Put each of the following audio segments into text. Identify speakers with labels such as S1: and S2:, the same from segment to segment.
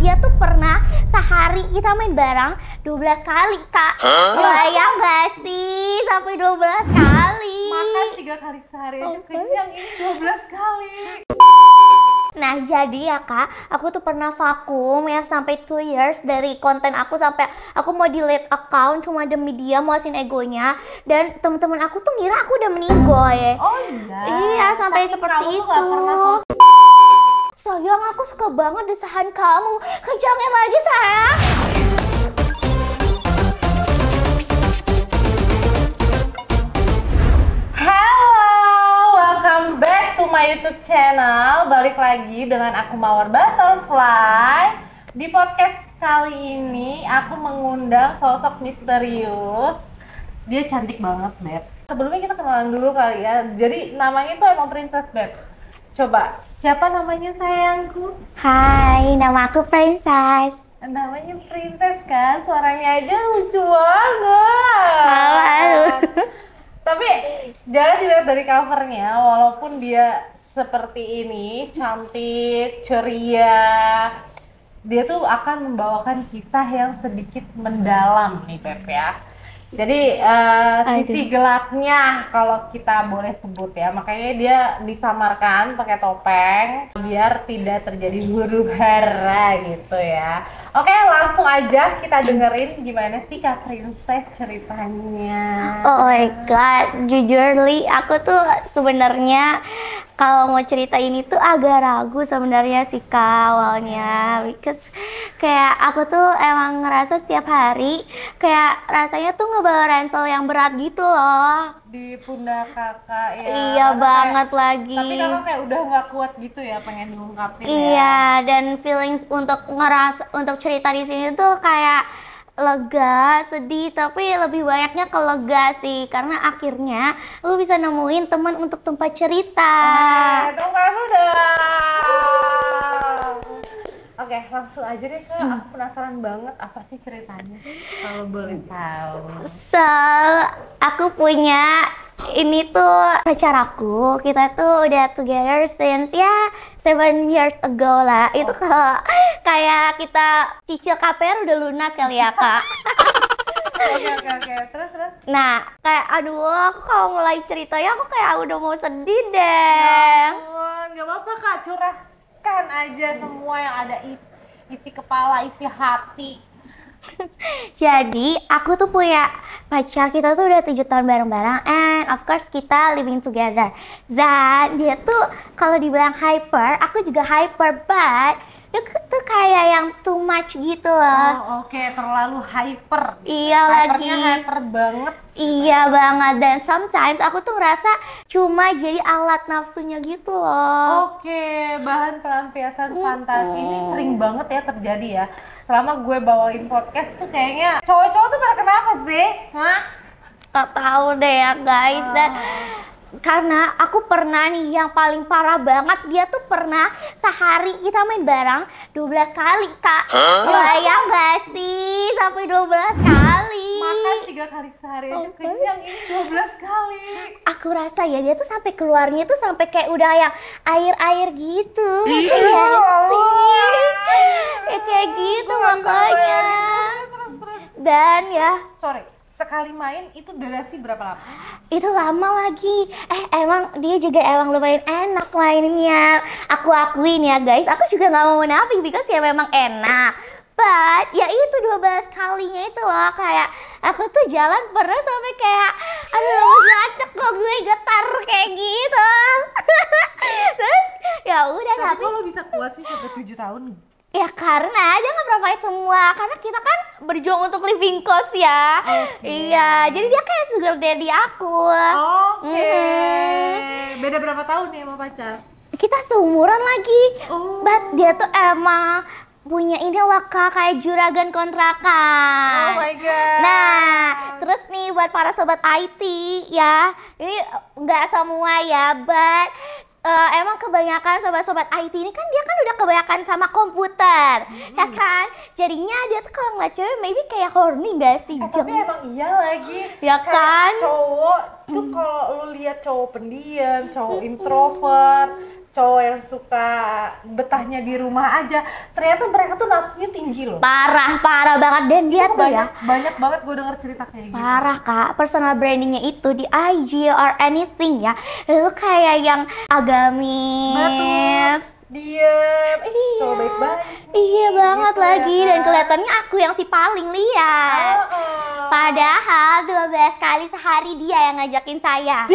S1: dia tuh pernah sehari kita main bareng 12 kali, Kak. Bayang gak sih sampai 12 kali?
S2: Makan 3 kali sehari aja kenyang, ini 12 kali.
S1: Nah jadi ya Kak, aku tuh pernah vakum ya sampai 2 years dari konten aku, sampai aku mau delete account cuma demi dia muasin egonya. Dan temen-temen aku tuh ngira aku udah meninggoy.
S2: Oh iya?
S1: Iya, sampai
S2: Saking
S1: seperti
S2: kamu
S1: itu.
S2: tuh gak pernah
S1: Sayang, aku suka banget desahan kamu. Kencangin lagi sayang.
S2: welcome back to my YouTube channel. Balik lagi dengan aku Mawar Butterfly. Di podcast kali ini aku mengundang sosok misterius. Dia cantik banget, Beb. Sebelumnya kita kenalan dulu kali ya. Jadi namanya tuh emang Princess, Beb. Coba, siapa namanya sayangku?
S1: Hai, nama aku Princess.
S2: Namanya Princess kan? Suaranya aja lucu banget.
S1: Halo.
S2: Tapi jangan dilihat dari covernya, walaupun dia seperti ini, cantik, ceria, dia tuh akan membawakan kisah yang sedikit mendalam nih Beb ya. Jadi sisi gelapnya kalau kita boleh sebut ya, makanya dia disamarkan pakai topeng biar tidak terjadi huru hara gitu ya. Oke, langsung aja kita dengerin gimana sih Kak Princess ceritanya.
S1: Oh my god, jujur Li, aku tuh sebenarnya kalau mau cerita ini tuh agak ragu sebenarnya sih Kak awalnya, because kayak aku tuh emang ngerasa setiap hari kayak rasanya tuh ngebawa ransel yang berat gitu loh
S2: Di pundak kakak ya.
S1: Iya
S2: Karena
S1: banget
S2: kayak,
S1: lagi.
S2: Tapi kakak kayak udah nggak kuat gitu ya, pengen diungkapin ya.
S1: Iya, dan feelings untuk cerita di sini tuh kayak lega, sedih, tapi lebih banyaknya ke lega sih, karena akhirnya lu bisa nemuin teman untuk tempat cerita.
S2: Tepuk tangan udah. Oke, langsung aja deh Kak. Aku penasaran banget apa sih ceritanya kalau boleh tahu.
S1: So, aku punya ini tuh pacar aku. Kita tuh udah together since 7 years ago lah. Itu kalau kayak kita cicil KPR udah lunas kali ya Kak.
S2: Oke. Terus.
S1: Nah, kayak aduh, aku kalau mulai ceritanya aku kayak udah mau sedih deh.
S2: Nggak apa-apa Kak, curahkan aja semua yang ada isi kepala, isi hati.
S1: Jadi, aku tuh punya pacar, kita tuh udah 7 tahun bareng-bareng, and of course kita living together. Dan dia tuh kalau dibilang hyper, aku juga hyper, but dia tuh kayak yang too much gitu loh.
S2: Oh, oke, terlalu hyper.
S1: Iya
S2: Hypernya
S1: lagi.
S2: hyper banget.
S1: Iya banget, dan sometimes aku tuh ngerasa cuma jadi alat nafsunya gitu loh.
S2: Oke, bahan pelampiasan fantasi ini sering banget ya terjadi ya. Selama gue bawain podcast tuh kayaknya cowok-cowok tuh pada kenapa sih? Hah?
S1: Gak tahu deh ya guys. Dan karena aku pernah nih yang paling parah banget, dia tuh pernah sehari kita main bareng 12 kali Kak. Bayang gak sih sampai 12 kali?
S2: Makan 3 kali sehari aja kenyang, ini 12 kali.
S1: Aku rasa ya dia tuh sampai keluarnya tuh sampai kayak udah yang air-air gitu.
S2: Iya,
S1: Iya sih.
S2: Allah.
S1: Kayak gitu
S2: Gue nggak
S1: makanya.
S2: Terus.
S1: Dan ya
S2: Sorry, sekali main itu durasi berapa lama?
S1: itu lama lagi. Emang dia juga emang lumayan enak mainnya. Aku akuin ya guys, aku juga nggak mau munafik because ya memang enak. But ya itu 12 kalinya itu loh, kayak aku tuh jalan pernah sampai kayak aduh lemes banget kok gue getar kayak gitu. Terus ya udah,
S2: Tapi
S1: tapi
S2: kalau bisa kuat sih sampai 7 tahun nih.
S1: ya karena dia nggak provide semua, karena kita kan berjuang untuk living cost ya. Iya, jadi dia kayak sugar daddy aku.
S2: Oke. Beda berapa tahun nih sama pacar?
S1: Kita seumuran lagi.
S2: Oh.
S1: But dia tuh emang punya ini loh Kak, kayak juragan kontrakan.
S2: Oh my god.
S1: Nah, terus nih buat para sobat IT ya, ini nggak semua ya, but emang kebanyakan sobat-sobat IT ini kan dia kan udah kebanyakan sama komputer, ya kan? Jadinya dia tuh kalau ngeliat cewek maybe kayak horny gak sih?
S2: Tapi emang iya lagi.
S1: Ya
S2: Kayak
S1: kan?
S2: cowok tuh kalau lu lihat cowok pendiam, cowok introvert, cowok yang suka betahnya di rumah aja, ternyata mereka tuh nafsunya tinggi loh.
S1: Parah banget. Dan dia tuh ya
S2: banyak banget gue denger cerita kayak gitu.
S1: parah kak, personal brandingnya itu di IG or anything ya, itu kayak yang agamis.
S2: Diem, cowok baik-baik.
S1: Iya banget
S2: gitu
S1: lagi,
S2: ya,
S1: dan
S2: kan?
S1: kelihatannya aku yang si paling lihat. Padahal 12 kali sehari dia yang ngajakin saya.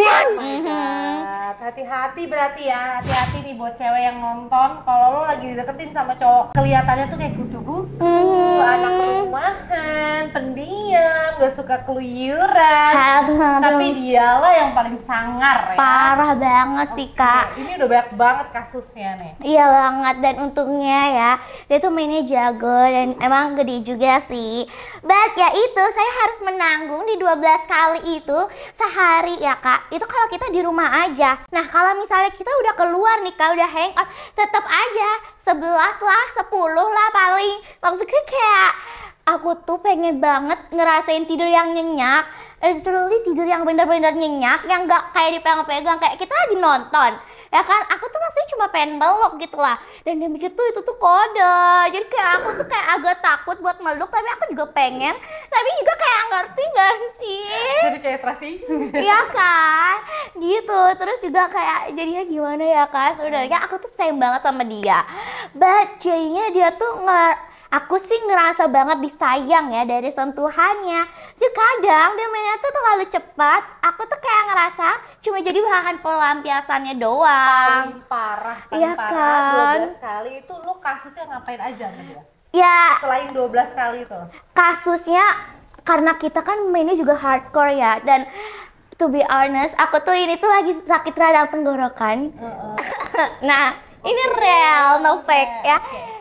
S2: Hati-hati berarti ya, hati-hati nih buat cewek yang nonton. Kalau lo lagi dideketin sama cowok, kelihatannya tuh kayak kutu-kutu, anak rumahan, pendiam, gak suka keluyuran. Tapi dialah yang paling sangar ya.
S1: Parah banget sih kak.
S2: Ini udah banyak banget kasusnya nih.
S1: Iya banget, dan untungnya ya dia tuh mainnya jago dan emang gede juga sih. But ya itu, saya harus menanggung di 12 kali itu sehari ya kak. Itu kalau kita di rumah aja. Nah kalau misalnya kita udah keluar nih kak, udah hangout, tetap aja 11 lah, 10 lah paling. Maksudnya kayak aku tuh pengen banget ngerasain tidur yang nyenyak. Literally tidur yang bener-bener nyenyak, yang gak kayak dipegang-pegang, kayak kita lagi nonton. Ya kan, aku tuh maksudnya cuma pengen meluk gitu lah. Dan dia mikir tuh itu tuh kode. Jadi kayak aku tuh kayak agak takut buat meluk, tapi aku juga pengen. Tapi juga kayak ngerti gak sih?
S2: Jadi kayak trust issue.
S1: Iya kan? Gitu. Terus juga kayak jadinya gimana ya kak? Sebenarnya aku tuh sayang banget sama dia. But jadinya dia tuh aku sih ngerasa banget disayang ya dari sentuhannya. Jadi kadang dia mainnya tuh terlalu cepat. Aku tuh kayak ngerasa cuma jadi bahan pelampiasannya doang.
S2: Paling parah,
S1: Iya kan?
S2: 12 kali itu lu kasusnya ngapain aja sama dia?
S1: Ya
S2: Selain 12 kali itu.
S1: kasusnya karena kita kan mainnya juga hardcore ya. Dan to be honest, aku tuh ini tuh lagi sakit radang tenggorokan. Nah ini real, no fake ya.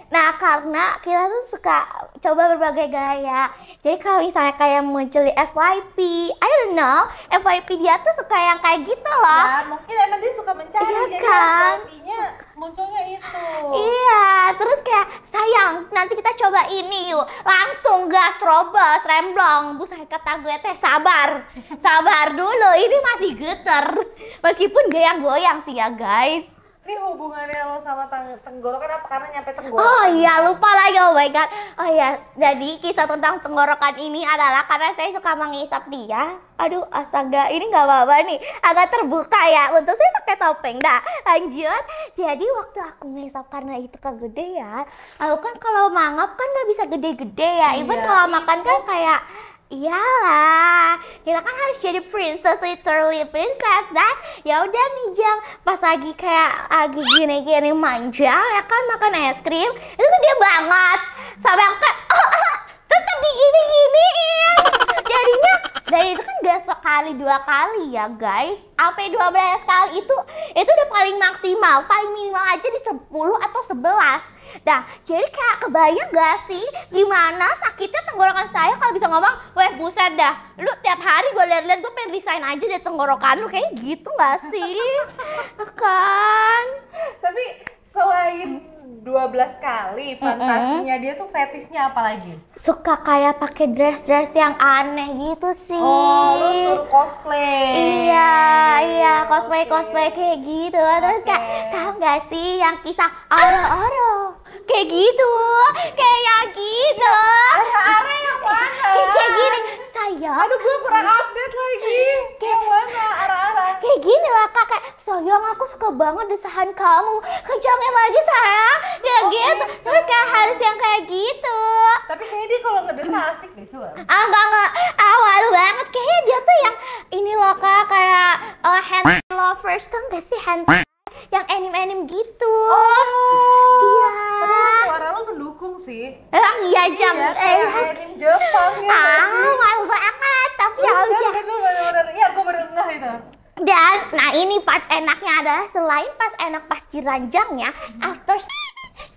S1: Nah karena kita tuh suka coba berbagai gaya. Jadi kalau misalnya kayak muncul di FYP, I don't know, FYP dia tuh suka yang kayak gitu loh.
S2: Ya mungkin emang dia suka mencari,
S1: Iya
S2: jadi
S1: kan?
S2: FYP-nya munculnya itu.
S1: Iya, terus kayak sayang nanti kita coba ini yuk. Langsung gas, terobos, remblong. Buset kata gue teh sabar dulu, ini masih geter. Meskipun dia yang goyang sih ya guys.
S2: Ini hubungannya lo sama tenggorokan apa karena nyampe tenggorokan?
S1: Oh iya, lupa lagi, oh my god. Oh iya, jadi kisah tentang tenggorokan ini adalah karena saya suka mengisap dia. Aduh astaga, ini nggak apa-apa nih, agak terbuka ya. Untuk saya pakai topeng. Dah lanjut. Jadi waktu aku ngisap karena itu kegedean, aku kan kalau mangap kan nggak bisa gede-gede ya. Even kalau makan kan kayak iyalah, kita kan harus jadi princess, literally princess. Dan ya udah nih Jang, pas lagi kayak lagi gini-gini manja ya kan makan es krim, itu tuh dia banget sampai aku kayak tetap digini-giniin. Jadinya dari itu kan gak sekali dua kali ya guys, sampai 12 kali itu udah paling maksimal, paling minimal aja di 10 atau 11. Nah jadi kayak kebayang gak sih gimana sakitnya tenggorokan saya kalau bisa ngomong, weh buset dah, lu tiap hari gue liat-liat gue pengen resign aja dari tenggorokan lu, kayak gitu gak sih? Kan?
S2: Tapi selain 12 kali, fantasinya dia tuh fetisnya apa lagi?
S1: Suka kayak pakai dress yang aneh gitu sih.
S2: Oh, lu suruh cosplay.
S1: Iya, cosplay kayak gitu. Terus kayak tahu nggak sih yang kisah oro-oro? Kayak gitu.
S2: Ara-ara yang mana?
S1: Kayak gini, sayang.
S2: Aduh, gue kurang update lagi. Kayak mana ara-ara?
S1: Kayak gini lah kakak, sayang aku suka banget desahan kamu, kencangin lagi sayang, kayak gitu. Terus kayak harus yang kayak gitu.
S2: Tapi kayaknya dia kalau ngedesa asik deh, coba.
S1: Enggak, awal banget kayaknya dia tuh yang ini loh kak, kayak hand lovers, kan gak sih hand yang anime gitu. Iya.
S2: Tapi suara lo mendukung sih.
S1: Iya jam.
S2: Kayak anime Jepang ya.
S1: Malu banget, tapi ya udah.
S2: Bener-bener, iya gue berengah itu.
S1: Dan, nah ini part enaknya adalah selain pas enak pas diranjangnya, after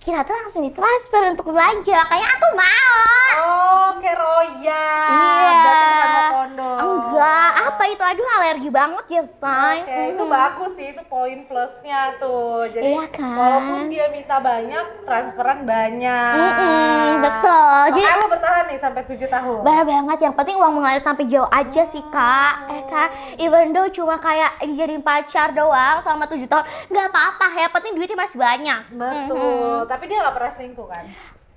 S1: kita tuh langsung ditransfer untuk belanja, makanya aku mau.
S2: Oh, kayak Royal.
S1: Iya.
S2: Berarti bukan mau kondo.
S1: Enggak, apa itu? Aduh, alergi banget ya, say.
S2: Oke, itu bagus sih, itu poin plusnya tuh. Jadi
S1: Iya kan?
S2: walaupun dia minta banyak, transferan banyak.
S1: Betul. Jadi
S2: Makanya lo bertahan nih sampai 7 tahun.
S1: benar banget, yang penting uang mengalir sampai jauh aja sih, Kak. Kak, even though cuma kayak dijadiin pacar doang selama 7 tahun, nggak apa-apa, yang penting duitnya masih banyak.
S2: Betul, tapi dia nggak pernah selingkuh kan?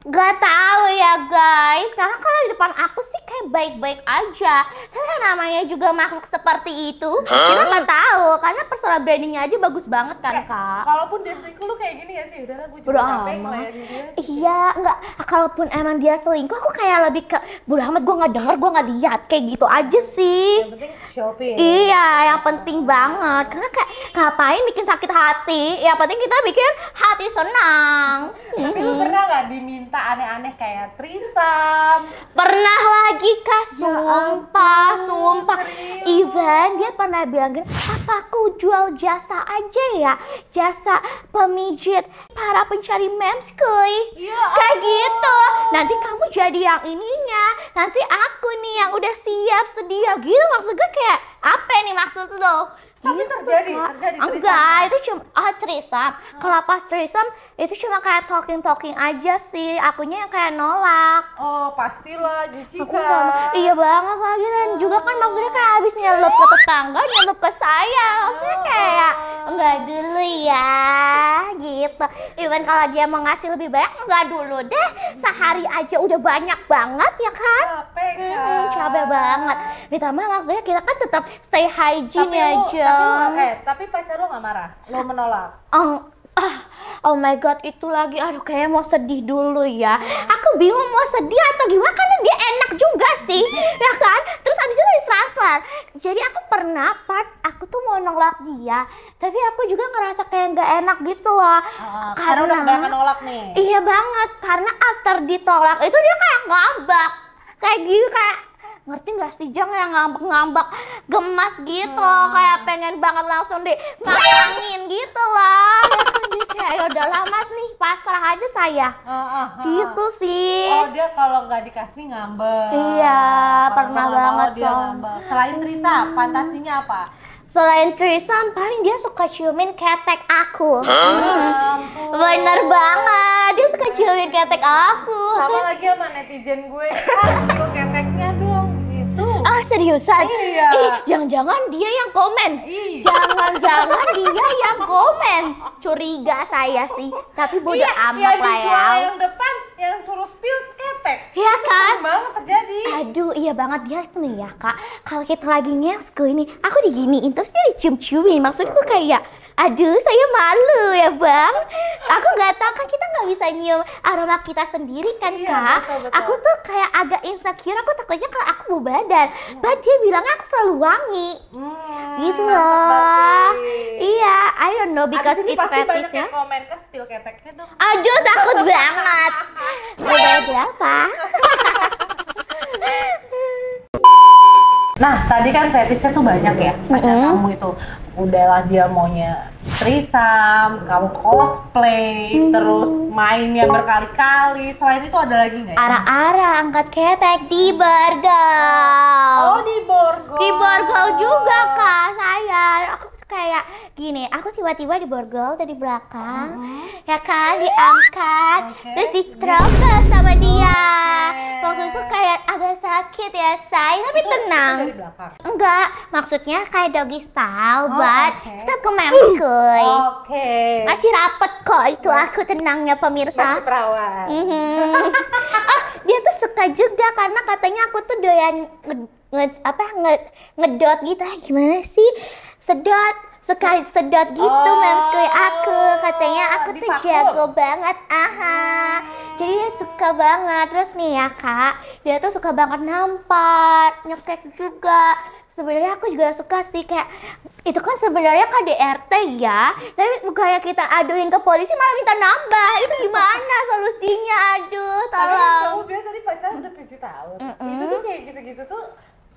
S1: Gak tahu ya guys, karena kalau di depan aku sih kayak baik-baik aja. Tapi yang namanya juga makhluk seperti itu, kita nggak tahu. Karena personal brandingnya aja bagus banget kan, Kak.
S2: Kalaupun dia selingkuh lu kayak gini gak sih? Udahlah, gue juga
S1: Bodo
S2: capek
S1: amat.
S2: ngelayanin dia.
S1: Iya, enggak. Kalaupun emang dia selingkuh, aku kayak lebih ke bodo amat, gue nggak denger, gue nggak lihat, kayak gitu aja sih.
S2: Yang penting shopping.
S1: Iya, yang penting banget. Karena kayak ngapain bikin sakit hati? Yang penting kita bikin hati senang.
S2: Tapi lu pernah gak diminta aneh-aneh kayak trisam?
S1: Pernah lagi, Kak, sumpah.
S2: serius?
S1: Even dia pernah bilang gini, apa aku jual jasa aja ya? Jasa pemijit para pencari memes, kuy.
S2: Ya
S1: Kayak gitu. Nanti kamu jadi yang ininya. Nanti aku nih yang udah siap sedia gitu. Maksud gue kayak apa nih maksud lo?
S2: Tapi
S1: Gitu,
S2: terjadi
S1: Kak.
S2: threesome.
S1: Enggak, itu cuma threesome. Kalau pas threesome itu cuma kayak talking aja sih. Akunya yang kayak nolak.
S2: Oh, pastilah, Jessica.
S1: Aku nggak mau. Iya banget lagi, dan juga kan maksudnya kayak habis nyelup ke tetangga, nyelup ke saya. Maksudnya kayak enggak dulu ya, gitu. Even kalau dia mau ngasih lebih banyak, enggak dulu deh. Sehari aja udah banyak banget ya kan?
S2: Capek kan?
S1: Capek banget. Ditambah maksudnya kita kan tetap stay hygiene aja.
S2: Tapi pacar lo gak marah? Lo menolak?
S1: Oh my god, itu lagi, aduh kayak mau sedih dulu ya. Aku bingung mau sedih atau gimana, karena dia enak juga sih, ya kan? Terus abis itu ditransfer. Jadi aku pernah aku tuh mau nolak dia, tapi aku juga ngerasa kayak nggak enak gitu loh.
S2: Karena udah kebanyakan nolak nih.
S1: Iya banget, karena after ditolak itu dia kayak ngambek. Kayak gitu, kayak ngerti gak sih Jang, yang ngambek-ngambek gemas gitu, kayak pengen banget langsung dimasangin gitu loh. Langsung dia kayak ya udahlah mas nih, pasrah aja saya. Gitu sih.
S2: Oh, dia kalau nggak dikasih ngambek.
S1: Iya,
S2: Kalau
S1: pernah
S2: nggak mau,
S1: banget
S2: dia ngambek. Selain Trisa, fantasinya apa?
S1: Selain threesome, paling dia suka ciumin ketek aku.
S2: Ampun.
S1: Bener banget, dia suka ciumin ketek aku.
S2: Sama lagi sama netizen gue, ambil keteknya dong, gitu.
S1: Ah, seriusan?
S2: Iya.
S1: Ih, jangan-jangan dia yang komen.
S2: Iya.
S1: Jangan-jangan dia yang komen. Curiga saya sih, tapi bodo amat
S2: yang
S1: lah ya.
S2: dijual yang depan, yang suruh spill ketek.
S1: Iya kan?
S2: Sering banget terjadi.
S1: Aduh, iya banget dia tuh nih ya kak. Kalau kita lagi ngesku ini, aku diginiin terus dia dicium-ciumin. Maksudku kayak, aduh saya malu ya bang. Aku nggak tahu kan, kita nggak bisa nyium aroma kita sendiri kan
S2: Iya,
S1: kak.
S2: betul.
S1: Aku tuh kayak agak insecure. Aku takutnya kalau aku bau badan. But dia bilangnya aku selalu wangi. Gitu
S2: Mantep
S1: loh.
S2: banget.
S1: Iya, I don't know because
S2: Abis ini
S1: it's
S2: pasti banyak
S1: fetish ya.
S2: yang komen ke spill keteknya dong.
S1: Aduh, takut banget. Beda apa?
S2: Nah, tadi kan fetishnya tuh banyak ya, pacar kamu itu. Udahlah dia maunya threesome, kamu cosplay, terus mainnya berkali-kali. Selain itu ada lagi nggak ya?
S1: Ara-ara angkat ketek di Borgol.
S2: Oh, di Borgol.
S1: Di Borgol juga kak saya. Aku tuh kayak gini, aku tiba-tiba di Borgol dari belakang, ya kan, diangkat, terus diterobos sama dia. Maksudku kayak agak sakit ya say, tapi
S2: Itu
S1: tenang.
S2: dari belakang.
S1: Enggak, maksudnya kayak doggy style,
S2: Oh,
S1: but
S2: oke.
S1: tetap kemengskuy.
S2: Oke.
S1: Masih rapet kok, itu aku tenangnya pemirsa.
S2: Masih perawan.
S1: Dia tuh suka juga karena katanya aku tuh doyan ngedot gitu. Gimana sih? Suka sedot gitu, memskui aku. Katanya aku tuh
S2: divakum.
S1: jago banget. Jadi dia suka banget. Terus nih ya kak, dia tuh suka banget nampar, nyekek juga. Sebenarnya aku juga suka sih, kayak itu kan sebenarnya KDRT ya, tapi bukannya kita aduin ke polisi malah minta nambah. Itu gimana solusinya? Aduh,
S2: Tapi
S1: tolong.
S2: kamu bilang tadi pacaran udah 7 tahun. Itu tuh kayak gitu-gitu tuh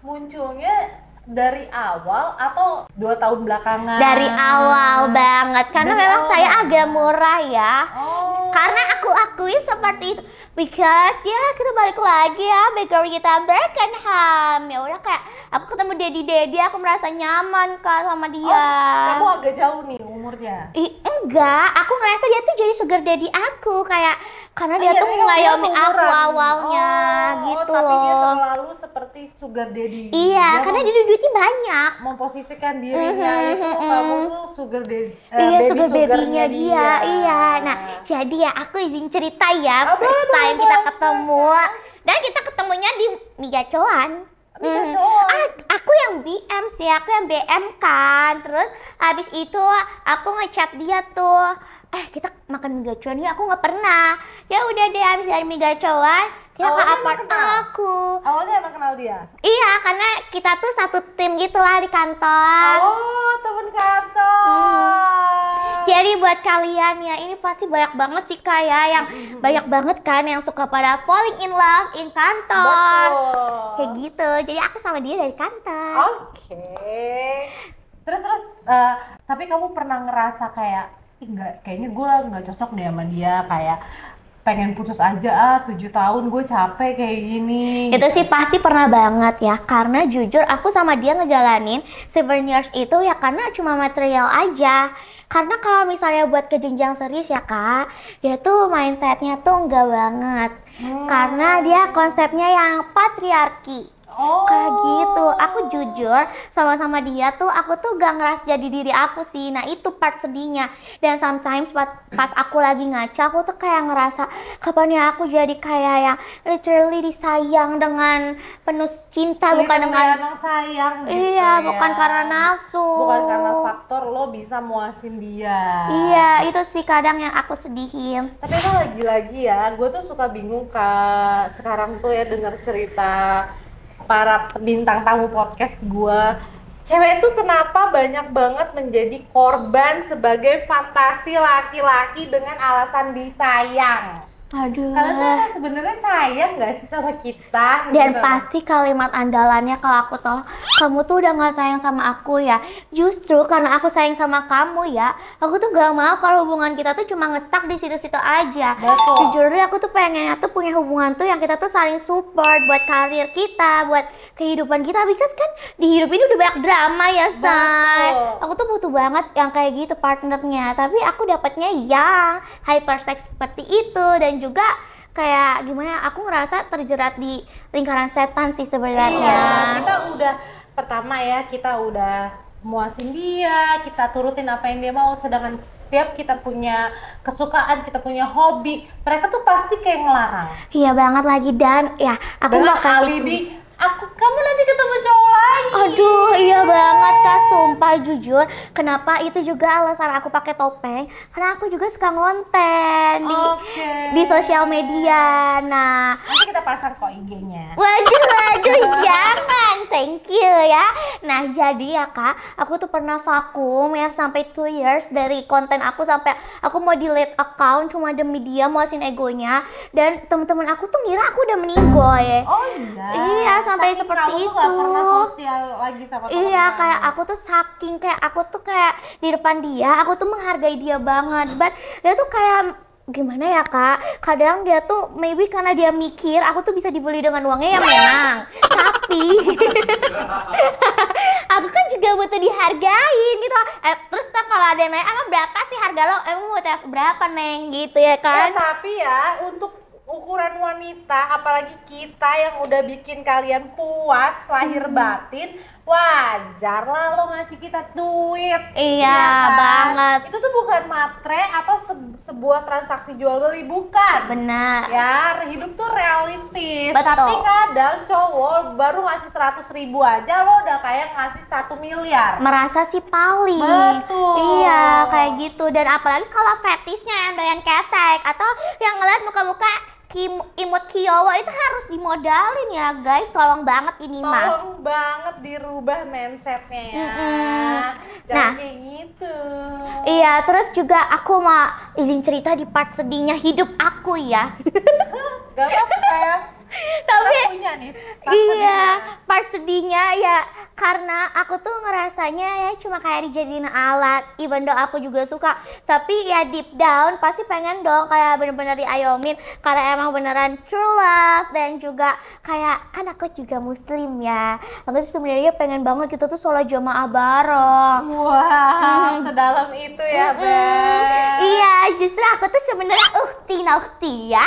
S2: munculnya dari awal atau 2 tahun belakangan?
S1: Dari awal banget, karena
S2: Dari
S1: memang
S2: awal
S1: saya
S2: banget.
S1: agak murah ya.
S2: Oh.
S1: Karena aku akui seperti itu. Because ya kita balik lagi ya background kita Beckenham. Ya udah kayak aku ketemu Daddy, aku merasa nyaman Kak sama dia.
S2: Kamu agak jauh nih umurnya.
S1: Enggak, aku ngerasa dia tuh jadi sugar daddy aku kayak karena dia tuh
S2: Iya,
S1: ngayomi
S2: dia
S1: aku
S2: seumuran.
S1: awalnya gitu
S2: tapi dia
S1: loh.
S2: terlalu seperti sugar daddy.
S1: Iya, karena dia duitnya banyak.
S2: memposisikan dirinya itu kamu tuh sugar daddy,
S1: Iya,
S2: baby
S1: sugar
S2: sugarnya
S1: baby-nya dia. Iya. Nah, jadi ya aku izin cerita ya first time kita ketemu. Dan kita ketemunya di Migacoan. Aku yang BM sih, aku yang BM kan. Terus habis itu aku ngechat dia tuh, kita makan mie gacoan yuk, aku nggak pernah. Ya udah deh, habis dari mie gacoan kita ke apart aku.
S2: Awalnya emang kenal dia?
S1: Iya, karena kita tuh satu tim gitulah di kantor.
S2: Oh, temen kantor.
S1: Jadi buat kalian ya, ini pasti banyak banget sih Kak ya, yang banyak banget kan yang suka pada falling in love in kantor.
S2: Betul.
S1: Kayak gitu. Jadi aku sama dia dari kantor.
S2: Oke. Terus tapi kamu pernah ngerasa kayak enggak, kayaknya gue nggak cocok deh sama dia, kayak pengen putus aja 7 tahun gue capek kayak gini.
S1: Itu sih pasti pernah banget ya, karena jujur aku sama dia ngejalanin 7 years itu ya karena cuma material aja. Karena kalau misalnya buat ke jenjang serius ya Kak, dia tuh mindsetnya tuh enggak banget. Karena dia konsepnya yang patriarki. Kayak gitu. Aku jujur sama-sama dia tuh aku tuh gak ngerasa jadi diri aku sih. Nah itu part sedihnya. Dan sometimes pas aku lagi ngaca, aku tuh kayak ngerasa kapan ya aku jadi kayak yang literally disayang dengan penuh cinta, bukan dengan
S2: emang sayang gitu.
S1: Iya,
S2: ya.
S1: bukan karena nafsu.
S2: Bukan karena faktor lo bisa muasin dia.
S1: Iya, itu sih kadang yang aku sedihin.
S2: Tapi itu lagi-lagi ya, gue tuh suka bingung Kak sekarang tuh ya dengar cerita para bintang tamu podcast gue. Cewek itu kenapa banyak banget menjadi korban sebagai fantasi laki-laki dengan alasan disayang?
S1: Aduh.
S2: Kalian tuh emang sebenarnya sayang nggak sih sama kita?
S1: Dan
S2: gitu?
S1: pasti kalimat andalannya kalau aku tolong, kamu tuh udah gak sayang sama aku ya. Justru karena aku sayang sama kamu ya, aku tuh gak mau kalau hubungan kita tuh cuma ngestak di situ-situ aja.
S2: Betul.
S1: Jujur deh, aku tuh pengennya tuh punya hubungan tuh yang kita tuh saling support buat karir kita, buat kehidupan kita. Because kan di hidup ini udah banyak drama ya, say. Aku tuh butuh banget yang kayak gitu partnernya. Tapi aku dapatnya yang hypersex seperti itu, dan juga kayak gimana, aku ngerasa terjerat di lingkaran setan sih sebenarnya.
S2: Iya, kita udah pertama ya, kita udah muasin dia, kita turutin apa yang dia mau, sedangkan tiap kita punya kesukaan, kita punya hobi, mereka tuh pasti kayak ngelarang.
S1: Iya banget lagi, dan ya aku
S2: Dengan
S1: mau kasih
S2: alibi, kamu nanti ketemu cowok lain.
S1: Aduh, iya banget Kak, sumpah jujur. Kenapa itu juga alasan aku pakai topeng? Karena aku juga suka ngonten di sosial media. Nah,
S2: nanti kita pasang kok IG-nya.
S1: waduh, jangan, thank you ya. Nah, jadi ya Kak, aku tuh pernah vakum ya sampai 2 years dari konten aku, sampai aku mau delete account cuma demi dia muasin egonya. Dan teman-teman aku tuh ngira aku udah meninggoy.
S2: Oh iya.
S1: Iya, sampai
S2: Saking
S1: seperti
S2: kamu
S1: itu.
S2: tuh gak pernah sosial lagi sama teman.
S1: Iya, kayak aku tuh saking kayak aku tuh kayak di depan dia, aku tuh menghargai dia banget. But dia tuh kayak gimana ya Kak, kadang dia tuh maybe karena dia mikir aku tuh bisa dibeli dengan uangnya ya memang. Tapi aku kan juga butuh dihargain gitu. Terus tuh kalau ada yang nanya, emang berapa sih harga lo? Emang mau berapa Neng gitu ya kan?
S2: Tapi ya untuk ukuran wanita, apalagi kita yang udah bikin kalian puas lahir batin, wajar lah lo ngasih kita duit.
S1: Iya
S2: ya kan?
S1: banget.
S2: Itu tuh bukan matre atau sebuah transaksi jual beli, bukan.
S1: Benar.
S2: Ya, hidup tuh realistis.
S1: Betul.
S2: Tapi kadang cowok baru ngasih 100.000 aja lo udah kayak ngasih 1 miliar.
S1: Merasa sih paling.
S2: Betul.
S1: Iya, kayak gitu. Dan apalagi kalau fetisnya yang doyan ketek atau yang ngeliat muka-muka imut Kiowa itu harus dimodalin ya guys. Tolong banget ini mah.
S2: Tolong banget dirubah mindsetnya ya. Jangan
S1: Nah,
S2: kayak gitu.
S1: Iya, terus juga aku mau izin cerita di part sedihnya hidup aku ya.
S2: Gak apa-apa sayang.
S1: Tapi
S2: Kita punya nih.
S1: iya, part sedihnya ya karena aku tuh ngerasanya ya cuma kayak dijadiin alat, even though aku juga suka, tapi ya deep down pasti pengen dong kayak bener-bener diayomin karena emang beneran true love. Dan juga kayak kan aku juga muslim ya, aku tuh sebenarnya pengen banget kita tuh sholat jamaah bareng.
S2: Wow, sedalam itu ya, Beb.
S1: Iya, justru aku tuh sebenarnya ukti ya.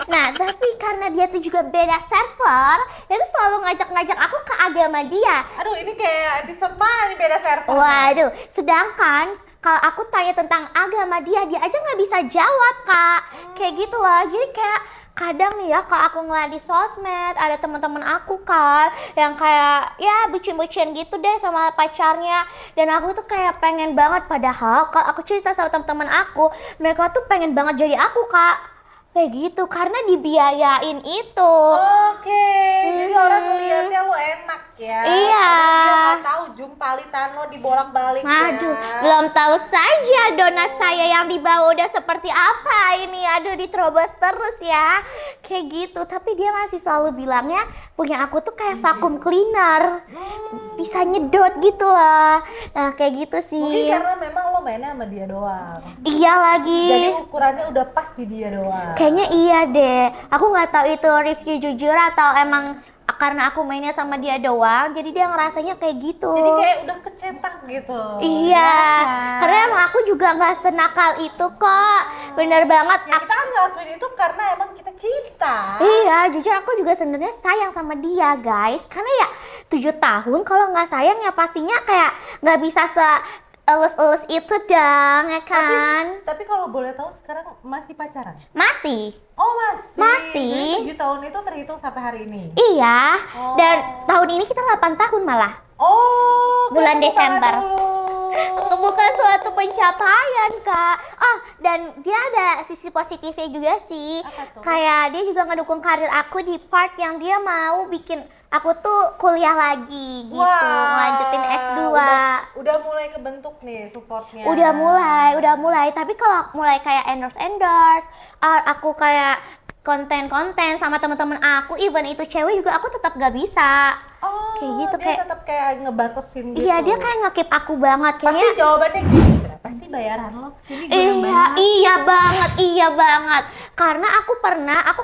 S1: Nah, tapi karena dia tuh juga beda server, dia tuh selalu ngajak-ngajak aku ke agama dia.
S2: Aduh, ini kayak episode mana nih beda server?
S1: Waduh, sedangkan kalau aku tanya tentang agama dia aja nggak bisa jawab, Kak. Kayak gitu loh. Jadi kayak kadang nih ya kalau aku ngeliat di sosmed ada teman-teman aku kan yang kayak ya bucin-bucin gitu deh sama pacarnya, dan aku tuh kayak pengen banget, padahal kalau aku cerita sama teman-teman aku, mereka tuh pengen banget jadi aku, Kak. Kayak gitu karena dibiayain itu.
S2: Oke, jadi orang ngeliatnya lu enak ya.
S1: Iya.
S2: Padahal dia nggak tahu jumpalitan lo dibolak-balik ya.
S1: Aduh, belum tahu saja donat saya yang dibawa udah seperti apa ini. Aduh, diterobos terus ya. Kayak gitu, tapi dia masih selalu bilangnya punya aku tuh kayak vacuum cleaner. Bisa nyedot gitu lah. Nah, kayak gitu sih.
S2: Mungkin karena memang lo mainnya sama dia doang.
S1: Iya lagi.
S2: Jadi ukurannya udah pas di dia doang.
S1: Kayaknya iya deh. Aku nggak tahu itu review jujur atau emang karena aku mainnya sama dia doang, jadi dia ngerasanya kayak gitu.
S2: Jadi kayak udah kecetak gitu.
S1: Iya,
S2: Ya.
S1: karena emang aku juga nggak senakal itu kok. Bener banget.
S2: Ya, kita kan ngelakuin itu karena emang kita cinta.
S1: Iya, jujur aku juga sebenarnya sayang sama dia, guys. Karena ya 7 tahun kalau nggak sayang ya pastinya kayak nggak bisa elus-elus itu dong, ya kan?
S2: Tapi kalau boleh tahu sekarang masih pacaran?
S1: Masih.
S2: Oh masih.
S1: Masih.
S2: Jadi 7 tahun itu terhitung sampai hari ini.
S1: Iya.
S2: Oh.
S1: Dan tahun ini kita 8 tahun malah.
S2: Oh.
S1: Bulan
S2: tepuk tangan
S1: Desember.
S2: dulu.
S1: Bukan suatu pencapaian, Kak. Dan dia ada sisi positifnya juga sih.
S2: Apa tuh?
S1: Kayak dia juga ngedukung karir aku di part yang dia mau bikin aku tuh kuliah lagi gitu, ngelanjutin S2.
S2: Udah mulai kebentuk nih supportnya.
S1: Udah mulai. Tapi kalau mulai kayak endorse, aku kayak konten-konten sama teman-teman aku, even itu cewek juga aku tetap gak bisa.
S2: Oh,
S1: Kayak gitu,
S2: dia
S1: kayak
S2: tetap kayak ngebatasin gitu.
S1: iya, dia kayak nge-keep aku banget
S2: Pasti
S1: kayaknya.
S2: jawabannya gini, berapa sih bayaran lo? Sini gue yang bayar.
S1: Iya banget. Karena aku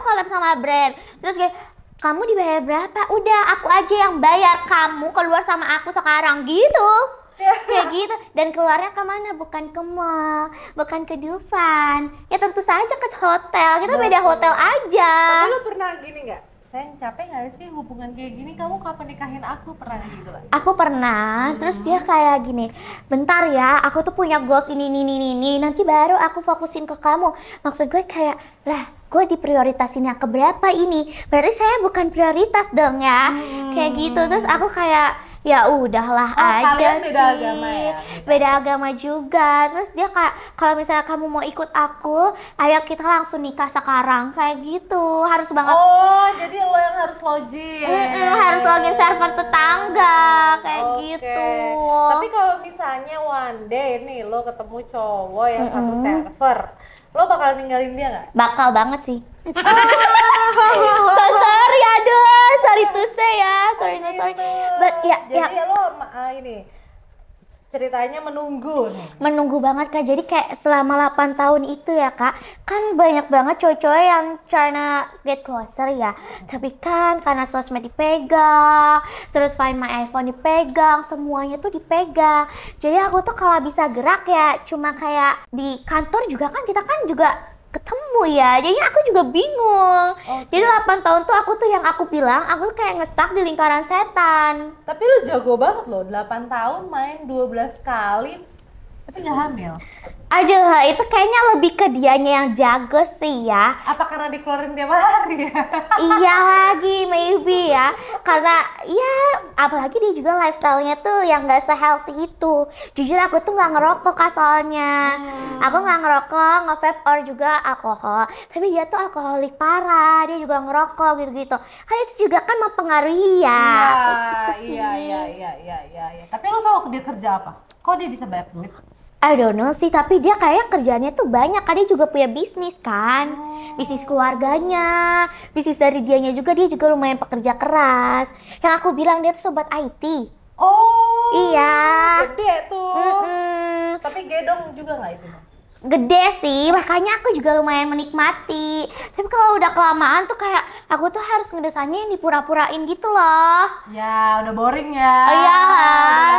S1: collab sama brand. Terus kayak, kamu dibayar berapa? Udah, aku aja yang bayar, kamu keluar sama aku sekarang gitu. Kayak gitu. Dan keluarnya kemana? Bukan ke mall, bukan ke Dufan. Ya tentu saja ke hotel. Kita beda hotel aja.
S2: Tapi lo pernah gini nggak? Sayang, capek nggak sih hubungan kayak gini? Kamu kapan nikahin aku? Pernah nggak gitu lah?
S1: Aku pernah, terus dia kayak gini, bentar ya, aku tuh punya goals ini, nanti baru aku fokusin ke kamu. Maksud gue kayak, lah, gue diprioritasin yang keberapa ini? Berarti saya bukan prioritas dong ya, kayak gitu. Terus aku kayak, ya udahlah aja
S2: kalian
S1: sih.
S2: beda agama ya?
S1: Beda agama juga. Terus dia kayak, kalau misalnya kamu mau ikut aku, ayo kita langsung nikah sekarang, kayak gitu. Harus banget.
S2: Oh, jadi lo yang harus login.
S1: Harus login server tetangga, kayak
S2: Oke.
S1: gitu.
S2: Tapi kalau misalnya one day nih lo ketemu cowok yang satu server, lo bakal ninggalin dia nggak?
S1: Bakal banget sih. Sorry, aduh, sorry to say ya, sorry. But
S2: Jadi lo ini ceritanya menunggu nih.
S1: menunggu banget, Kak. Jadi kayak selama 8 tahun itu ya, Kak, kan banyak banget cowok-cowok yang tryna get closer ya. Tapi kan karena sosmed dipegang, terus Find My iPhone dipegang, semuanya tuh dipegang. Jadi aku tuh kalau bisa gerak ya cuma kayak di kantor juga kan, kita kan juga ketemu ya, jadinya aku juga bingung. Jadi 8 tahun tuh aku tuh yang aku bilang, aku tuh kayak nge-stuck di lingkaran setan.
S2: Tapi lo jago banget loh, 8 tahun main 12 kali, tapi nggak hamil.
S1: Aduh, itu kayaknya lebih ke dianya yang jago sih ya.
S2: Apa karena dikeluarin tiap hari ya?
S1: Iya lagi, maybe ya. Karena ya, apalagi dia juga lifestyle-nya tuh yang gak se-healthy itu. Jujur aku tuh gak ngerokok, Kak, soalnya. Aku gak ngerokok, nge-vape or juga alkohol. Tapi dia tuh alkoholik parah, dia juga ngerokok gitu-gitu. Kan itu juga kan mempengaruhi ya. Gitu sih.
S2: Iya. Tapi lo tahu dia kerja apa? Kok dia bisa banyak duit?
S1: I don't know sih, tapi dia kayak kerjaannya tuh banyak kan, dia juga punya bisnis kan. Bisnis keluarganya, bisnis dari dianya juga, dia juga lumayan pekerja keras. Yang aku bilang dia tuh sobat IT.
S2: Oh,
S1: Iya.
S2: gede tuh.
S1: Mm-mm.
S2: Tapi gedong juga nggak itu?
S1: Gede sih, makanya aku juga lumayan menikmati. Tapi kalau udah kelamaan tuh kayak aku tuh harus ngedesainnya yang dipura-purain gitu loh.
S2: Ya, udah boring ya.
S1: Oh iya kan?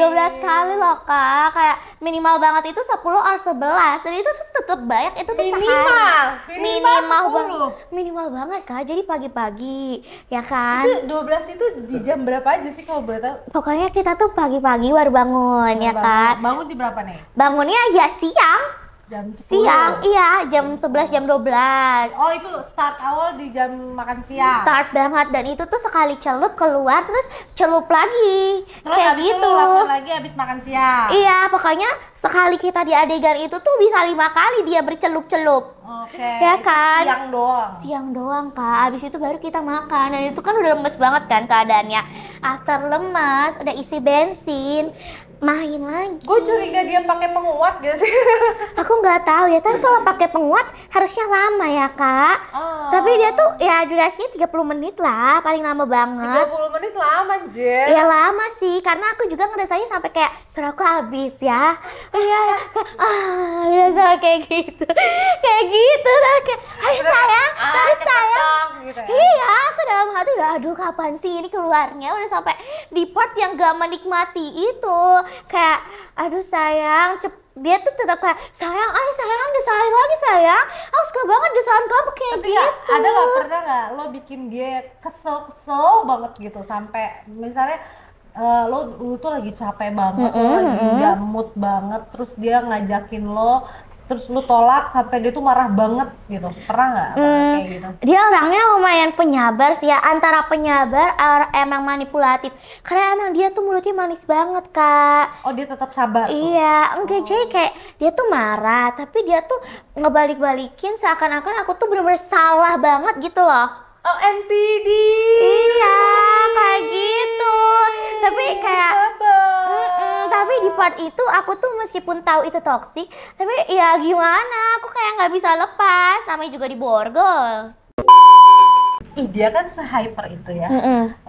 S2: Durasi.
S1: 12 kali loh kak, kayak minimal banget itu 10 or 11. Dan itu tuh tetep banyak, itu tuh
S2: Minimal,
S1: sehari.
S2: minimal 10.
S1: Minimal banget kak, jadi pagi-pagi ya kan.
S2: Itu 12 itu di jam berapa aja sih kalau boleh tahu?
S1: Pokoknya kita tuh pagi-pagi baru bangun ya kan.
S2: Bangun di berapa nih?
S1: Bangunnya ya siang.
S2: Jam 10.
S1: Siang, iya jam 11, jam 12.
S2: Oh, itu start awal di jam makan siang.
S1: Start banget, dan itu tuh sekali celup keluar terus celup lagi.
S2: Terus
S1: kayak
S2: habis itu
S1: gitu.
S2: lo lakukan lagi habis makan siang.
S1: Iya, pokoknya sekali kita di adegan itu tuh bisa 5 kali dia bercelup-celup.
S2: Oke.
S1: Ya
S2: itu
S1: kan?
S2: Siang doang.
S1: Siang doang kak, habis itu baru kita makan. Dan itu kan udah lemes banget kan keadaannya. After lemes, udah isi bensin, main lagi.
S2: Gue curiga dia pakai penguat gak sih?
S1: Aku nggak tahu ya, tapi kalau pakai penguat harusnya lama ya kak.
S2: Oh.
S1: Tapi dia tuh ya durasinya 30 menit lah, paling lama banget.
S2: 30 menit lama, Jen.
S1: Ya lama sih, karena aku juga ngerasain sampai kayak suara aku habis ya. Iya, udah sampai kayak gitu. Kayak gitu lah, kayak ayo sayang, terus
S2: cepet
S1: sayang.
S2: dong, gitu ya.
S1: Iya, aku dalam hati udah aduh kapan sih ini keluarnya, udah sampai di part yang gak menikmati itu. Kayak aduh sayang, dia tuh tetap kayak sayang, ayo sayang, desain lagi sayang. Aku suka banget desain kamu kayak
S2: Tapi
S1: gitu.
S2: ada nggak pernah nggak lo bikin dia kesel banget gitu sampai misalnya lo tuh lagi capek banget, lo lagi nggak mood banget, terus dia ngajakin lo, terus lo tolak sampai dia tuh marah banget gitu, pernah nggak kayak gitu?
S1: Dia orangnya lumayan penyabar sih ya, antara penyabar emang manipulatif. Karena emang dia tuh mulutnya manis banget kak.
S2: Oh, dia tetap sabar tuh?
S1: Iya, enggak jadi kayak dia tuh marah, tapi dia tuh ngebalik-balikin seakan-akan aku tuh bener-bener salah banget gitu loh.
S2: Oh, NPD.
S1: Iya, kayak gitu. Tapi kayak tapi di part itu aku tuh meskipun tahu itu toksik, tapi ya gimana, aku kayak nggak bisa lepas, namanya juga di borgol.
S2: Ih, dia kan se-hyper itu ya.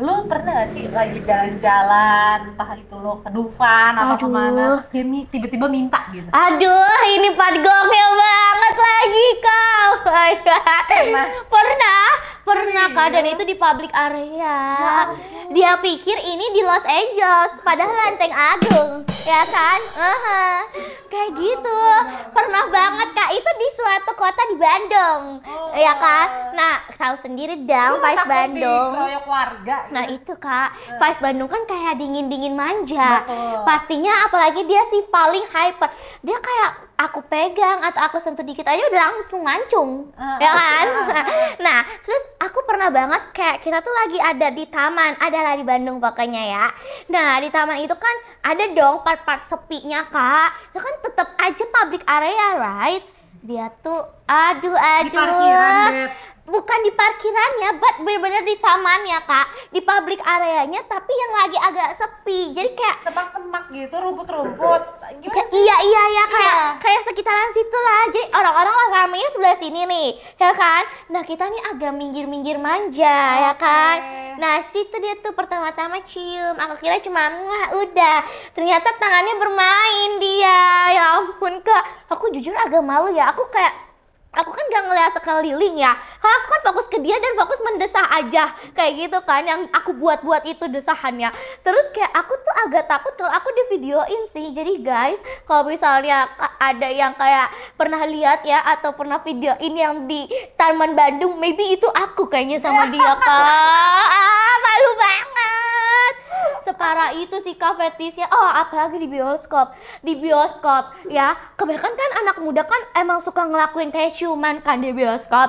S2: Lu pernah gak sih lagi jalan-jalan, entah itu lo ke Dufan atau kemana, terus dia tiba-tiba minta gitu?
S1: Aduh, ini part gokil banget lagi kau. Oh my God. Pernah kak, dan itu di public area. Dia pikir ini di Los Angeles, padahal Lenteng Agung, ya kan? Kayak gitu. Pernah banget kak, itu di suatu kota di Bandung, ya kan? Nah, tahu sendiri dong, Vice Bandung.
S2: Dikeroyok warga.
S1: Nah itu kak, Vice Bandung kan kayak dingin-dingin manja.
S2: Betul.
S1: Pastinya apalagi dia sih paling hyper. Dia kayak aku pegang atau aku sentuh dikit aja udah langsung ngancung, ya kan? Nah, terus aku pernah banget kayak kita tuh lagi ada di taman, adalah di Bandung pokoknya ya. Nah, di taman itu kan ada dong part-part sepinya kak. Itu kan tetap aja public area, right? Dia tuh aduh.
S2: Di parkiran, Beb.
S1: Bukan di parkirannya, but bener-bener di tamannya kak, di public areanya, tapi yang lagi agak sepi. Jadi kayak
S2: Semak-semak gitu, rumput-rumput. Gimana?
S1: iya kayak sekitaran situ lah. Jadi orang-orang ramenya sebelah sini nih, ya kan? Nah kita nih agak minggir-minggir manja, ya kan? Nah situ dia tuh pertama-tama cium. Aku kira cuma udah. Ternyata tangannya bermain dia. Ya ampun kak, aku jujur agak malu ya. Aku kan gak ngeliat sekeliling ya, karena aku kan fokus ke dia dan fokus mendesah aja. Kayak gitu kan, yang aku buat-buat itu desahannya. Terus kayak aku tuh agak takut kalau aku di videoin sih. Jadi guys, kalau misalnya ada yang kayak pernah lihat ya, atau pernah videoin yang di Taman Bandung, maybe itu aku kayaknya sama dia kak. Malu banget. Separah itu sih kak fetisnya. Oh apalagi di bioskop. Di bioskop ya, kebanyakan kan anak muda kan emang suka ngelakuin kayak ciuman kan di bioskop.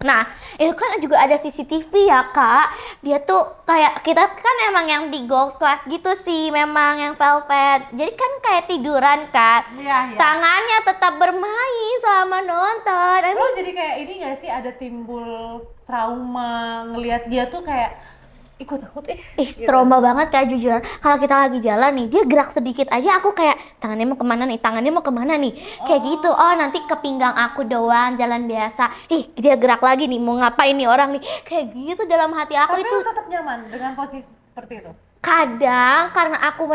S1: Nah itu kan juga ada CCTV ya kak. Dia tuh kayak, kita kan emang yang di gold class gitu sih, memang yang velvet. Jadi kan kayak tiduran kan.
S2: Iya.
S1: Tangannya tetap bermain selama nonton.
S2: Lo jadi kayak ini gak sih, ada timbul trauma ngelihat dia tuh kayak Ih, gue takut
S1: Ih, trauma banget Kak, jujur. Kalau kita lagi jalan nih, dia gerak sedikit aja aku kayak tangannya mau kemana nih, tangannya mau kemana nih. Kayak gitu, oh nanti ke pinggang aku doang, jalan biasa. Ih, dia gerak lagi nih, mau ngapain nih orang nih. Kayak gitu dalam hati aku
S2: Tapi
S1: itu.
S2: lu tetap nyaman dengan posisi seperti itu?
S1: Kadang karena aku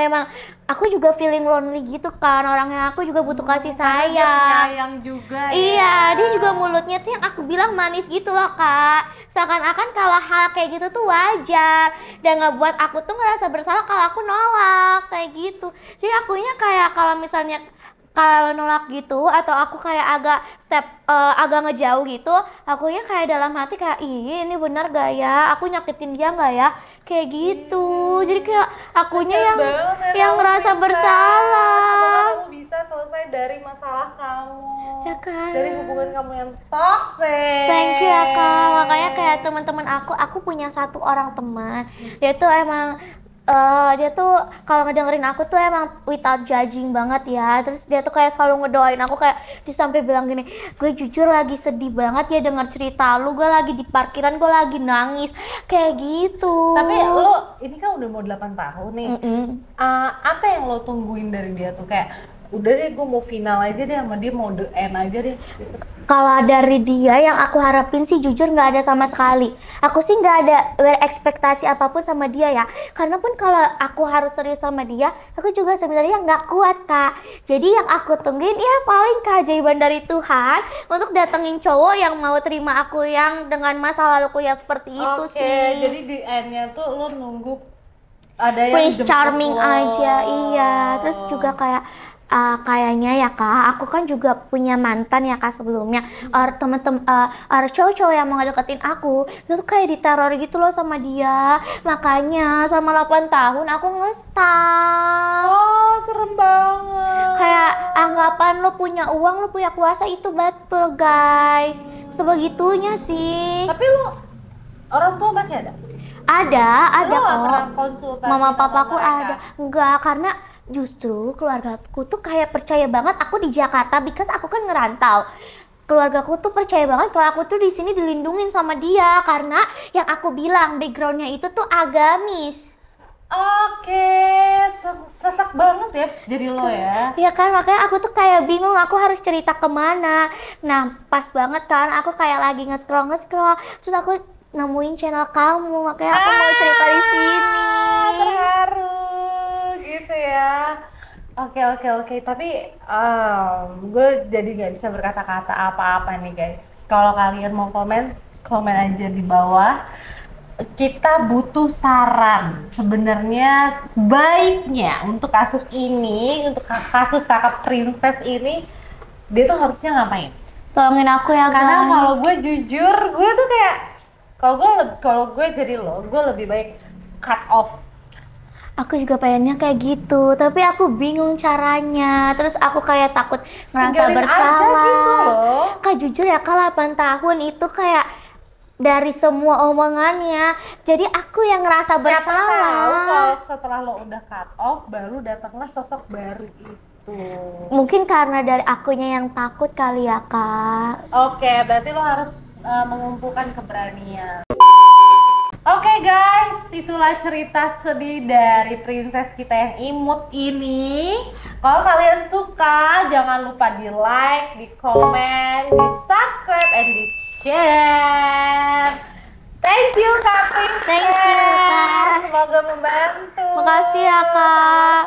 S1: juga feeling lonely gitu kan, orangnya aku juga butuh kasih
S2: Karena dia
S1: sayang.
S2: penyayang juga ya.
S1: Iya, dia juga mulutnya tuh yang aku bilang manis gitu loh Kak. Seakan-akan kalau hal kayak gitu tuh wajar dan ngebuat aku tuh ngerasa bersalah kalau aku nolak kayak gitu. Jadi akunya kayak kalau misalnya kalau nolak gitu atau aku kayak agak ngejauh gitu, akunya kayak dalam hati kayak ih ini benar gak ya? Aku nyakitin dia gak ya? Kayak gitu. Jadi kayak akunya yang ngerasa bersalah.
S2: Semoga kamu bisa selesai dari masalah kamu.
S1: Ya kan?
S2: Dari hubungan kamu yang toxic.
S1: Thank you ya Kak. Makanya kayak teman-teman aku punya satu orang teman. Dia tuh emang dia tuh kalau ngedengerin aku tuh emang without judging banget ya. Terus dia tuh kayak selalu ngedoain aku, kayak dia sampai bilang gini, gue jujur lagi sedih banget ya dengar cerita lu, gue lagi di parkiran, gue lagi nangis kayak gitu.
S2: Tapi lo ini kan udah mau 8 tahun nih. Apa yang lo tungguin dari dia tuh? Kayak udah deh gue mau final aja deh sama dia, mau the end aja deh gitu.
S1: Kalau dari dia yang aku harapin sih jujur nggak ada sama sekali. Aku sih nggak ada berekspektasi apapun sama dia ya. Karena pun kalau aku harus serius sama dia, aku juga sebenarnya nggak kuat Kak. Jadi yang aku tungguin ya paling keajaiban dari Tuhan untuk datengin cowok yang mau terima aku yang dengan masa laluku yang seperti itu sih.
S2: Oke, jadi di endnya tuh lo nunggu ada yang
S1: Prince
S2: jemput
S1: Charming
S2: lo.
S1: aja, iya. Terus juga kayak kayaknya ya Kak, aku kan juga punya mantan ya Kak sebelumnya. Temen-temen cowok-cowok yang mau ngedeketin aku itu tuh kayak diteror gitu loh sama dia. Makanya selama 8 tahun aku ngestak.
S2: Oh, serem banget.
S1: Kayak anggapan lo punya uang, lo punya kuasa, itu betul guys. Sebegitunya sih.
S2: Tapi lo orang tua masih ada?
S1: Ada
S2: Lo nggak
S1: kok.
S2: pernah konsultasi
S1: Mama
S2: sama
S1: papaku
S2: mereka?
S1: ada. Enggak, karena justru keluargaku tuh kayak percaya banget aku di Jakarta, because aku kan ngerantau. Keluargaku tuh percaya banget kalau aku tuh di sini dilindungin sama dia karena yang aku bilang backgroundnya itu tuh agamis.
S2: Oke, sesak banget ya jadi lo ya.
S1: Ya kan, makanya aku tuh kayak bingung aku harus cerita kemana. Nah pas banget kan aku kayak lagi nge-scroll, terus aku nemuin channel kamu, makanya aku mau cerita di sini.
S2: Terharu gitu ya. Oke. Tapi gue jadi nggak bisa berkata-kata apa-apa nih guys. Kalau kalian mau komen aja di bawah. Kita butuh saran. Sebenarnya baiknya untuk kasus ini, untuk kasus kakak princess ini, dia tuh harusnya ngapain?
S1: Tolongin aku ya guys.
S2: Karena kalau gue jujur, gue tuh kayak kalau gue jadi lo, gue lebih baik cut off.
S1: Aku juga pengennya kayak gitu, tapi aku bingung caranya. Terus aku kayak takut ngerasa
S2: Tinggalin
S1: bersalah.
S2: aja gitu loh.
S1: Kak jujur ya Kak, 8 tahun itu kayak dari semua omongannya, jadi aku yang ngerasa
S2: Siapa
S1: bersalah.
S2: tahu kalau setelah lo udah cut off, baru datanglah sosok baru itu.
S1: Mungkin karena dari akunya yang takut kali ya Kak.
S2: Oke, berarti lo harus mengumpulkan keberanian. Oke guys, itulah cerita sedih dari princess kita yang imut ini. Kalau kalian suka, jangan lupa di like, di komen, di subscribe, and di share. Thank you Kak Princess.
S1: Thank you, Kak.
S2: Semoga membantu.
S1: Makasih ya Kak.